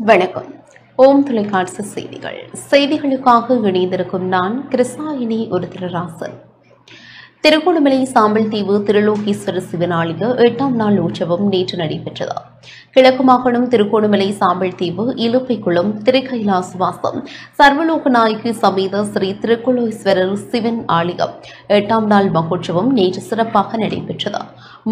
வணக்கம். ஓம் தொலைக்காட்சி செய்திகளுக்காக இணைந்திருக்கும் நான் கிருஷ்ணாயினி ஒரு திருராசன். திருகோணமலை சாம்பல் தீவு திருலோகேஸ்வரர் சிவன் ஆலய 8ஆம் நாள் உற்சவம் நேற்று நடைபெற்றது. கிழக்கு மாகாணம் திருகோணமலை சாம்பல் தீவு இலுப்பைக்குளம் திருக்கைலாசவாசம் சர்வலோக நாயகி சமேத ஸ்ரீ திருக்குலோஸ்வரர் சிவன் ஆலயம் 8ஆம் நாள் மகோற்சவம் நேற்று சிறப்பாக நடைபெற்றது.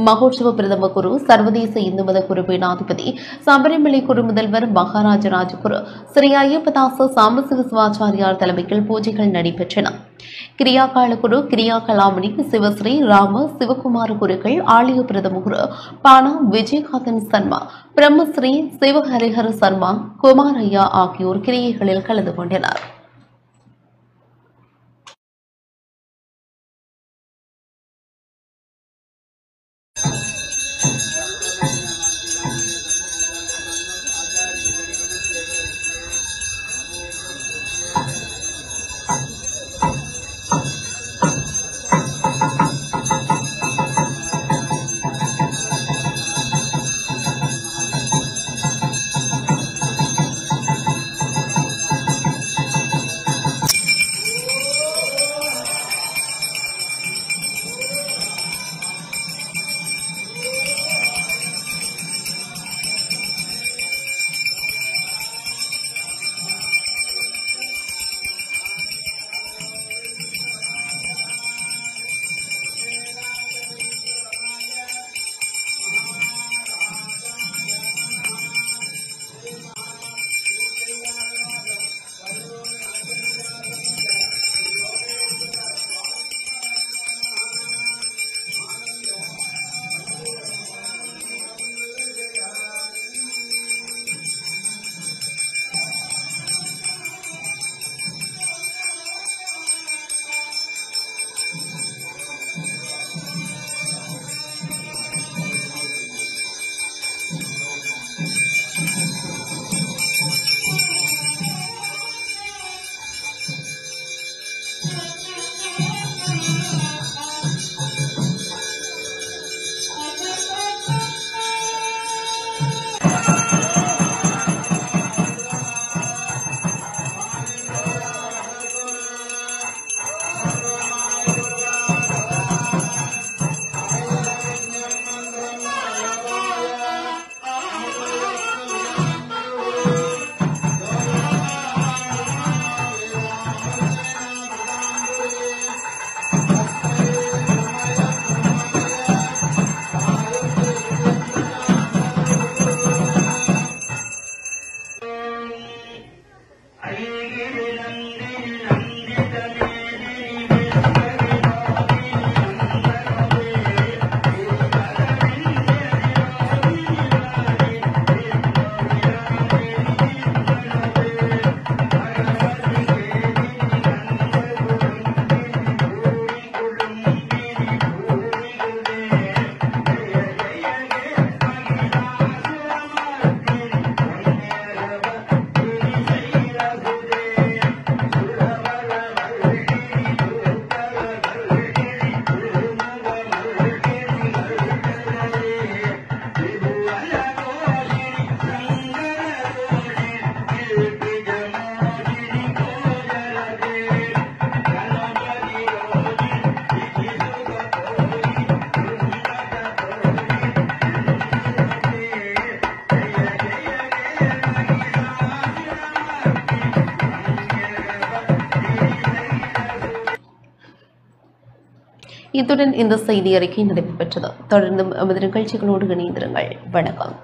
மகோற்சவ பிரதம குரு சர்வதேச இந்து மத குரு பீடாதிபதி சபரிமலை குரு முதல்வர் மகாராஜ ராஜகுரு ஸ்ரீ ஐயப்பதாச சாம்பசிவ சிவாச்சாரியார் தலைமையில் பூஜைகள் நடைபெற்றன. கிரியாகால குரு கிரியா கலாமணி சிவஸ்ரீ ராம சிவகுமார குருக்கள் ஆலய பிரதம குரு பானா விஜயகாந்தன் சர்மா பிரம்மஸ்ரீ சிவஹரிஹர சர்மா குமாரையா ஆகியோர் கிரியைகளில் கலந்து கொண்டனர். இத்துடன் இந்த செய்தி அறிக்கை நடைபெற்றது. தொடர்ந்து நமது நிகழ்ச்சிகளோடு இணைந்திருங்கள். வணக்கம்.